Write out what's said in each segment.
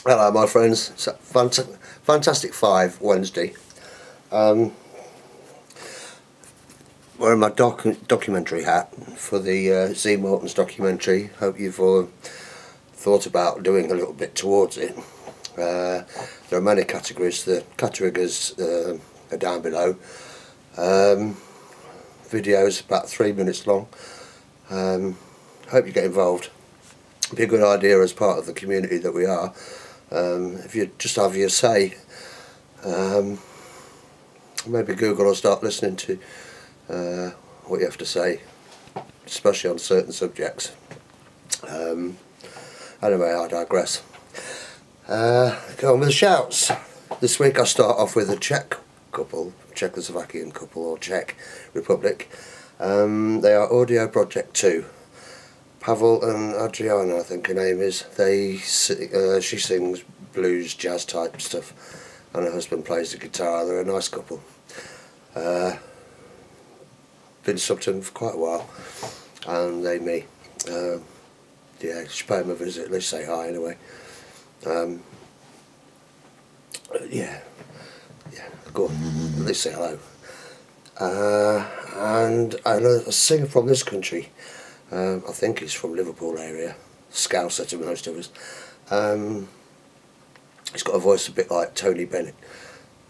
Hello my friends, it's a fantastic 5 Wednesday. Wearing my documentary hat for the Z Morton's documentary. Hope you've all thought about doing a little bit towards it. There are many categories. The categories are down below. Videos about 3 minutes long. Hope you get involved. It'd be a good idea as part of the community that we are. If you just have your say, maybe Google will start listening to what you have to say, especially on certain subjects. Anyway, I digress. Go on with the shouts. This week I start off with a Czech couple, Czechoslovakian couple, or Czech Republic. They are Audio Project 2. Pavel and Adriana, I think her name is. She sings blues, jazz type stuff, and her husband plays the guitar. They're a nice couple. Been subbed to them for quite a while, and they me. Yeah, just pay them a visit. At least say hi anyway. Yeah, go on. At least say hello. And a singer from this country. I think he's from Liverpool area, Scouser to most of us. He's got a voice a bit like Tony Bennett.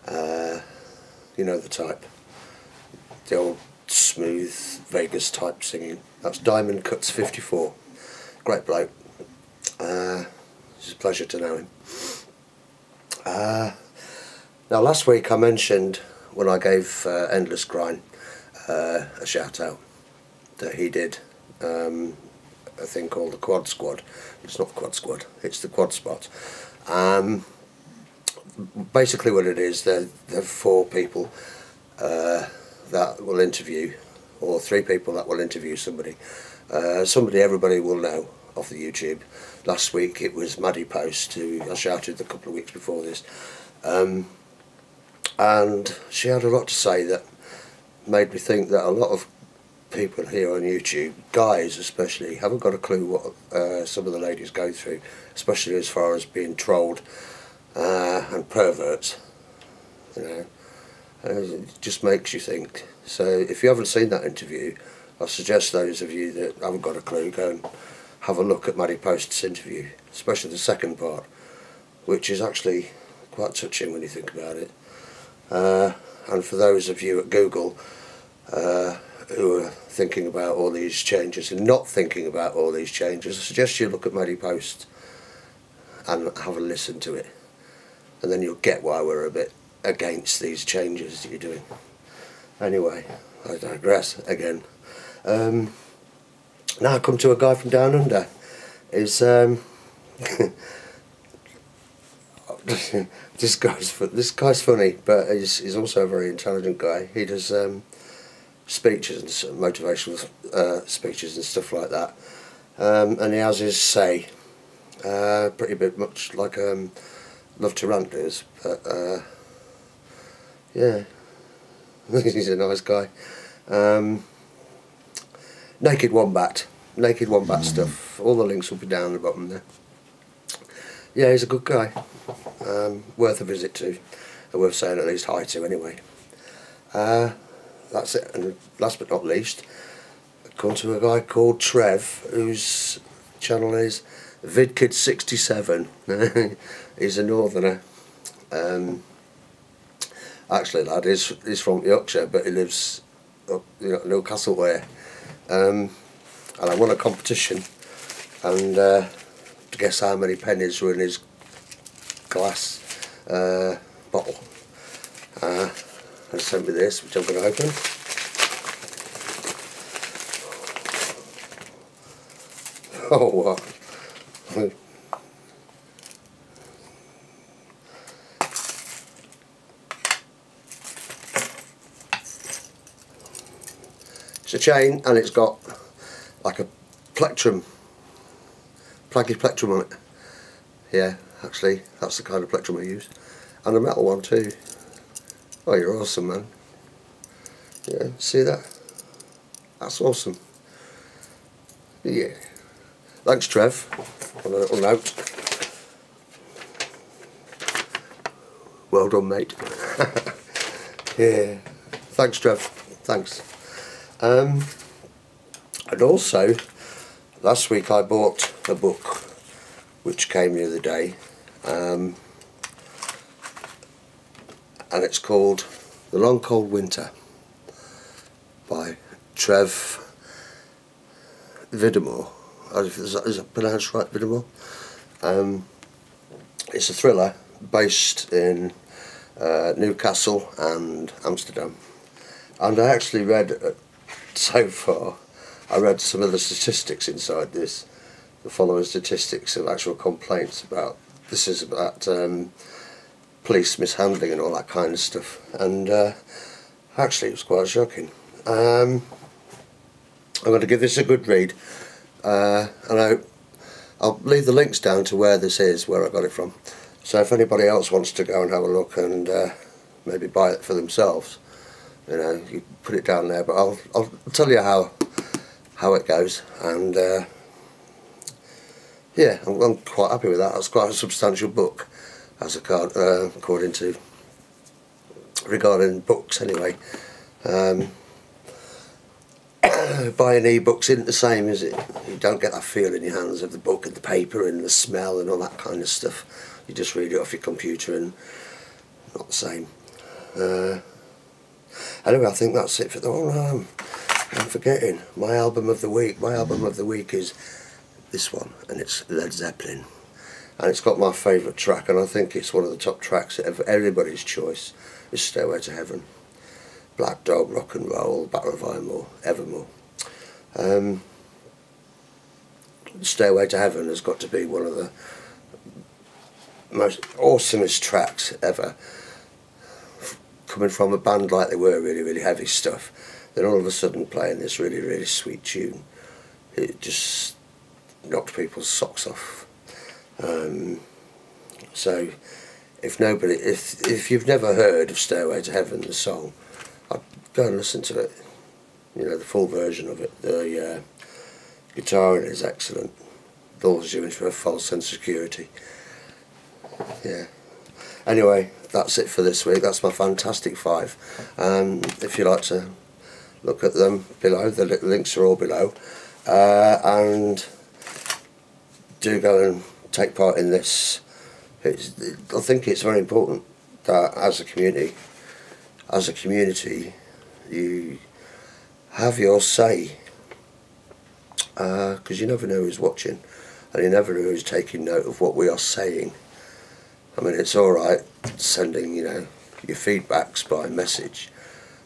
You know the type, the old smooth Vegas type singing. That's Diamond Cuts 54. Great bloke. It's a pleasure to know him. Now last week I mentioned, when I gave Endless Grind a shout out, that he did a thing called the Quad Squad. It's not Quad Squad, it's the Quad Spot. Basically what it is, they're 4 people that will interview, or 3 people that will interview somebody. Somebody everybody will know off the YouTube. Last week it was Maddiepost, who I shouted a couple of weeks before this. And she had a lot to say that made me think that a lot of people here on YouTube, guys especially, haven't got a clue what some of the ladies go through, especially as far as being trolled and perverts. You know, it just makes you think. So if you haven't seen that interview, I suggest those of you that haven't got a clue go and have a look at Maddiepost's interview, especially the second part, which is actually quite touching when you think about it. And for those of you at Google who are thinking about all these changes and not thinking about all these changes, I suggest you look at Maddiepost and have a listen to it, and then you'll get why we're a bit against these changes that you're doing. Anyway, I digress again. Now I come to a guy from down under. He's this guy's funny, but he's also a very intelligent guy. He does speeches and motivational speeches and stuff like that, and he has his say, pretty bit much like Love to Rant does, but yeah, he's a nice guy. Naked Wombat stuff, all the links will be down the bottom there. Yeah, he's a good guy, worth a visit to, and worth saying at least hi to anyway. That's it, and last but not least, I come to a guy called Trev, whose channel is VidKid67. He's a northerner. Actually, lad, he's from Yorkshire, but he lives up, Newcastle way. And I won a competition, and to guess how many pennies were in his glass bottle. And sent me this, which I'm going to open. Oh wow! It's a chain, and it's got like a plectrum, plaggy plectrum on it. Yeah, actually, that's the kind of plectrum I use, and a metal one too. Oh, you're awesome, man. Yeah, see that? That's awesome. Yeah. Thanks, Trev, on a little note. Well done, mate. Yeah. Thanks, Trev. Thanks. And also, last week I bought a book which came the other day, and it's called The Long Cold Winter by Trev Vidamore. Is that pronounced right, Vidamore? It's a thriller based in Newcastle and Amsterdam, and I actually read so far. I read some of the statistics inside this, the following statistics of actual complaints about this is about police mishandling and all that kind of stuff, and actually it was quite shocking. I'm going to give this a good read, and I'll leave the links down to where this is, where I got it from. So if anybody else wants to go and have a look and maybe buy it for themselves, you know, you put it down there. But I'll tell you how it goes, and yeah, I'm quite happy with that. That's quite a substantial book, as according to regarding books anyway. Buying e-books isn't the same, is it? You don't get that feel in your hands of the book and the paper and the smell and all that kind of stuff. You just read it off your computer and not the same. Anyway, I think that's it for the... Oh no, I'm forgetting. My album of the week. My album of the week is this one, and it's Led Zeppelin. And it's got my favourite track, and I think it's one of the top tracks of everybody's choice, is Stairway to Heaven. Black Dog, Rock and Roll, Battle of Evermore. Stairway to Heaven has got to be one of the most awesomest tracks ever, coming from a band like they were, really, really heavy stuff, then all of a sudden playing this really, really sweet tune. It just knocked people's socks off. So if you've never heard of Stairway to Heaven, the song, I'd go and listen to it. You know, the full version of it. The guitar in it is excellent. Lulls you into a false sense of security. Yeah. Anyway, that's it for this week. That's my Fantastic Five. If you like to look at them below, the links are all below. And do go and take part in this. I think it's very important that as a community, you have your say, because you never know who's watching, and you never know who's taking note of what we are saying. I mean, it's alright sending, you know, your feedbacks by message,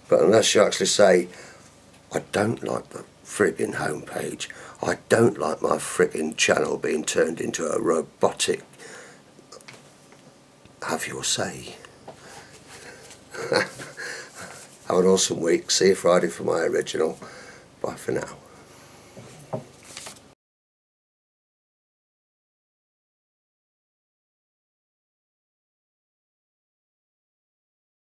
but unless you actually say, I don't like the friggin' homepage, I don't like my friggin' channel being turned into a robotic, have your say. Have an awesome week. See you Friday for my original. Bye for now.